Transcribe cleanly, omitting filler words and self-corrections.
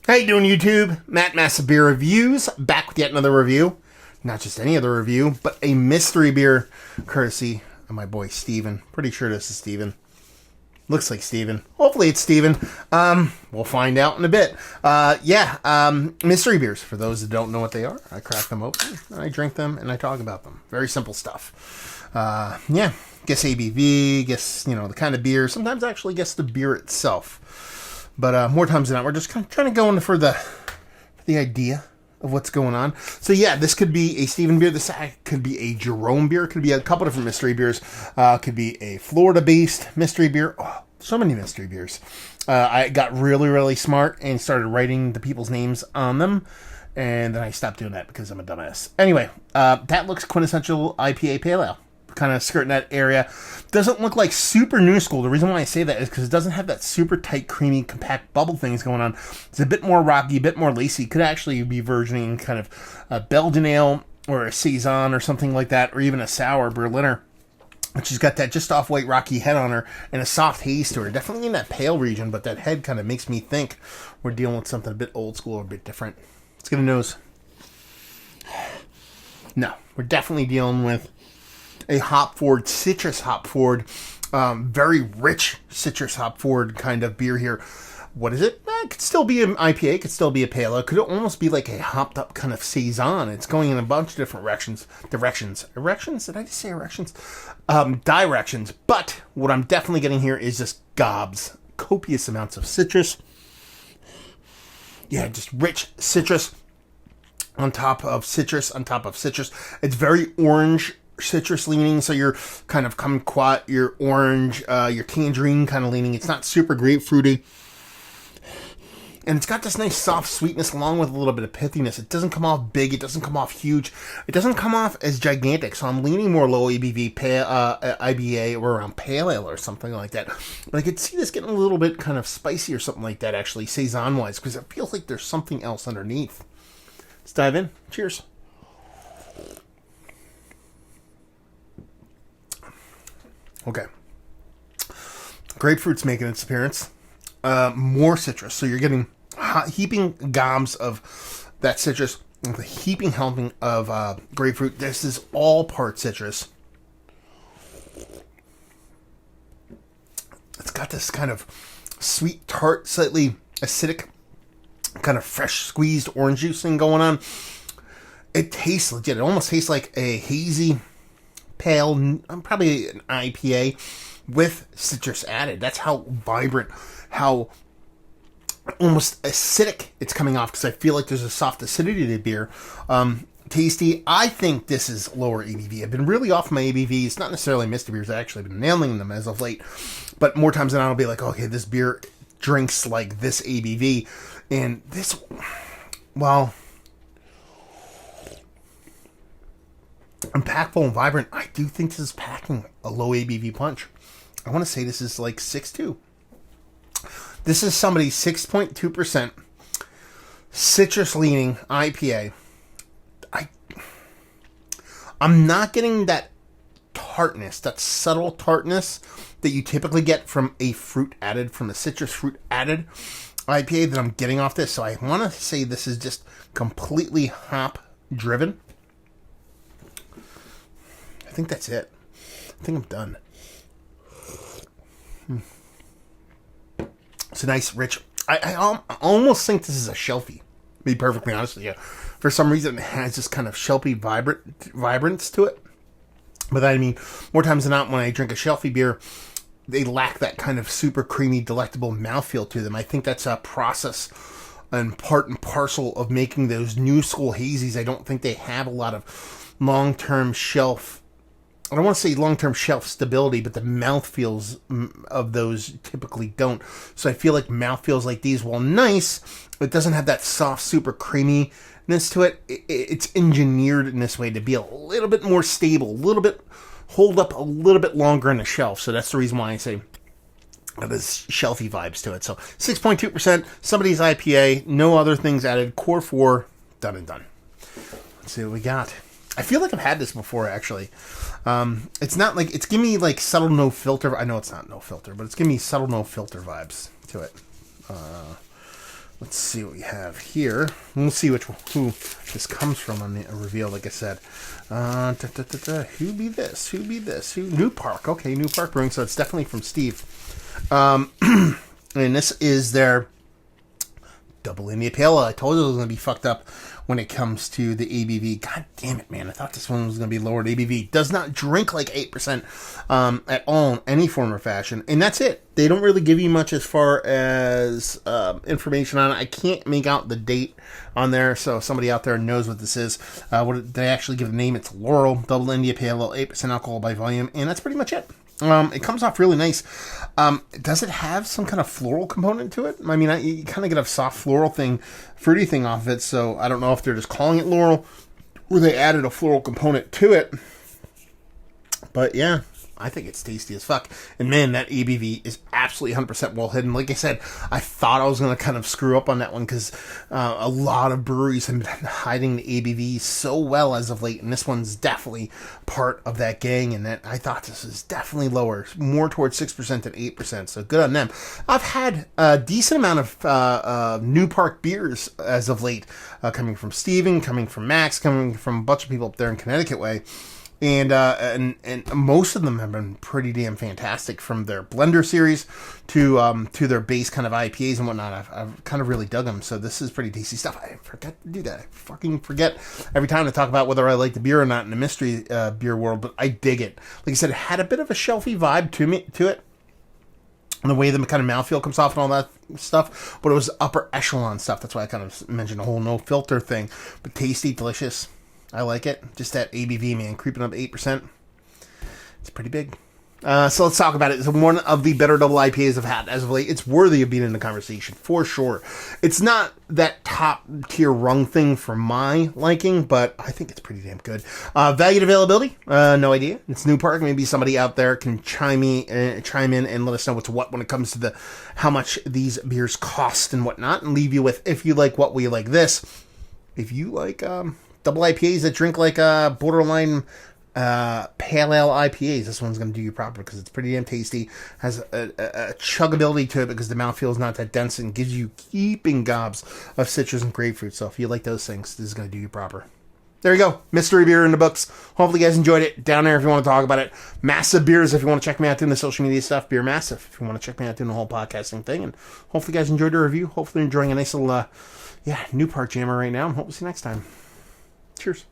How you doing, YouTube? Matt Massive Beer Reviews, back with yet another review. Not just any other review, but a mystery beer, courtesy of my boy Steven. Pretty sure this is Steven. Looks like Steven. Hopefully it's Steven. We'll find out in a bit. Mystery beers. For those that don't know what they are, I crack them open, and I drink them, and I talk about them. Very simple stuff. Guess ABV, guess, the kind of beer. Sometimes I actually guess the beer itself. But more times than not, we're just kind of trying to go into for the idea of what's going on. So yeah, this could be a Steven beer. This could be a Jerome beer. It could be a couple different mystery beers. Could be a Florida-based mystery beer. Oh, so many mystery beers. I got really, really smart and started writing the people's names on them. And then I stopped doing that because I'm a dumbass. Anyway, that looks quintessential IPA Pale Ale. Kind of skirting that area. Doesn't look like super new school. The reason why I say that is because it doesn't have that super tight, creamy, compact bubble things going on. It's a bit more rocky, a bit more lacy. Could actually be versioning kind of a Belgian ale or a Saison or something like that, or even a sour Berliner. But she's got that just off-white rocky head on her and a soft haze to her. Definitely in that pale region, but that head kind of makes me think we're dealing with something a bit old school or a bit different. Let's get a nose. No, we're definitely dealing with a hop-forward, citrus hop-forward, very rich citrus hop-forward kind of beer here. What is it? It could still be an IPA, it could still be a pale ale. It could almost be like a hopped-up kind of Saison. It's going in a bunch of different directions. Erections? Did I just say erections? Directions. But what I'm definitely getting here is just gobs. Copious amounts of citrus. Yeah, just rich citrus on top of citrus on top of citrus. It's very orange citrus leaning, so you're kind of kumquat, your orange, your tangerine kind of leaning. It's not super grapefruity, and it's got this nice soft sweetness along with a little bit of pithiness. It doesn't come off big, it doesn't come off huge, it doesn't come off as gigantic, so I'm leaning more low ABV IBA or around pale ale or something like that. But I could see this getting a little bit kind of spicy or something like that, actually, Saison wise, because it feels like there's something else underneath. Let's dive in. Cheers. Okay. Grapefruit's making its appearance. More citrus. So you're getting heaping gobs of that citrus, with a heaping helping of grapefruit. This is all part citrus. It's got this kind of sweet, tart, slightly acidic, kind of fresh squeezed orange juice thing going on. It tastes legit. It almost tastes like a hazy pale, probably an IPA with citrus added. That's how vibrant, how almost acidic it's coming off, because I feel like there's a soft acidity to the beer. Tasty. I think this is lower ABV. I've been really off my ABV. It's not necessarily mystery beers. I've actually been nailing them as of late. But more times than not, I'll be like, okay, this beer drinks like this ABV. And this, well, impactful and vibrant. I do think this is packing a low ABV punch. I want to say this is like 6.2. This is somebody's 6.2% citrus leaning IPA. I'm not getting that tartness, that subtle tartness that you typically get from a citrus fruit added IPA that I'm getting off this. So I want to say this is just completely hop driven. I think that's it. I think I'm done. It's a nice, rich. I almost think this is a shelfie. To be perfectly honest with you, for some reason it has this kind of shelfie vibrance to it. But I mean, more times than not, when I drink a shelfie beer, they lack that kind of super creamy, delectable mouthfeel to them. I think that's a process and part and parcel of making those new school hazies. I don't think they have a lot of long-term shelf. I don't want to say long-term shelf stability, but the mouthfeels of those typically don't. So I feel like mouthfeels like these, while nice, it doesn't have that soft, super creaminess to it. It's engineered in this way to be a little bit more stable, a little bit, hold up a little bit longer on the shelf. So that's the reason why I say there's shelfy vibes to it. So 6.2%, somebody's IPA, no other things added, core 4, done and done. Let's see what we got. I feel like I've had this before, actually. It's not like, it's giving me like subtle no filter. I know it's not no filter, but it's giving me subtle no filter vibes to it. let's see what we have here. We'll see who this comes from on the reveal, like I said. Who be this? Who be this? New Park. Okay, New Park Brewing, so it's definitely from Steve. And this is their Double India Pale Ale. I told you it was going to be fucked up when it comes to the ABV. God damn it, man. I thought this one was going to be lowered ABV. Does not drink like 8% at all in any form or fashion. And that's it. They don't really give you much as far as information on it. I can't make out the date on there, so if somebody out there knows what this is. What they actually give the name, it's Laurel Double India Pale Ale, 8% alcohol by volume, and that's pretty much it. It comes off really nice. Does it have some kind of floral component to it? I mean, you kind of get a soft floral thing, fruity thing off of it, so I don't know if they're just calling it Laurel or they added a floral component to it. But yeah, I think it's tasty as fuck. And man, that ABV is absolutely 100% well hidden. Like I said, I thought I was going to kind of screw up on that one because a lot of breweries have been hiding the ABV so well as of late. And this one's definitely part of that gang. And that I thought this is definitely lower, more towards 6% than 8%. So good on them. I've had a decent amount of New Park beers as of late, coming from Steven, coming from Max, coming from a bunch of people up there in Connecticut way. And most of them have been pretty damn fantastic, from their blender series to their base kind of IPAs and whatnot. I've kind of really dug them. So this is pretty tasty stuff. I forget to do that. I fucking forget every time to talk about whether I like the beer or not in the mystery beer world, but I dig it. Like I said, it had a bit of a shelfy vibe to it. And the way the kind of mouthfeel comes off and all that stuff, but it was upper echelon stuff. That's why I kind of mentioned the whole no filter thing. But tasty, delicious. I like it. Just that ABV, man, creeping up 8%. It's pretty big. So let's talk about it. It's one of the better double IPAs I've had as of late. It's worthy of being in the conversation, for sure. It's not that top tier rung thing for my liking, but I think it's pretty damn good. Value and availability? No idea. It's New Park. Maybe somebody out there can chime in and let us know what's what when it comes to how much these beers cost and whatnot, and leave you with, if you like what we like this. If you like double IPAs that drink like borderline pale ale IPAs, this one's going to do you proper because it's pretty damn tasty. Has a chuggability to it because the mouthfeel is not that dense and gives you heaping gobs of citrus and grapefruit. So if you like those things, this is going to do you proper. There you go. Mystery beer in the books. Hopefully you guys enjoyed it. Down there if you want to talk about it. Massive Beers if you want to check me out doing the social media stuff. Beer Massive if you want to check me out doing the whole podcasting thing. And hopefully you guys enjoyed the review. Hopefully you're enjoying a nice little New Park Jammer right now. And hope to see you next time. Cheers.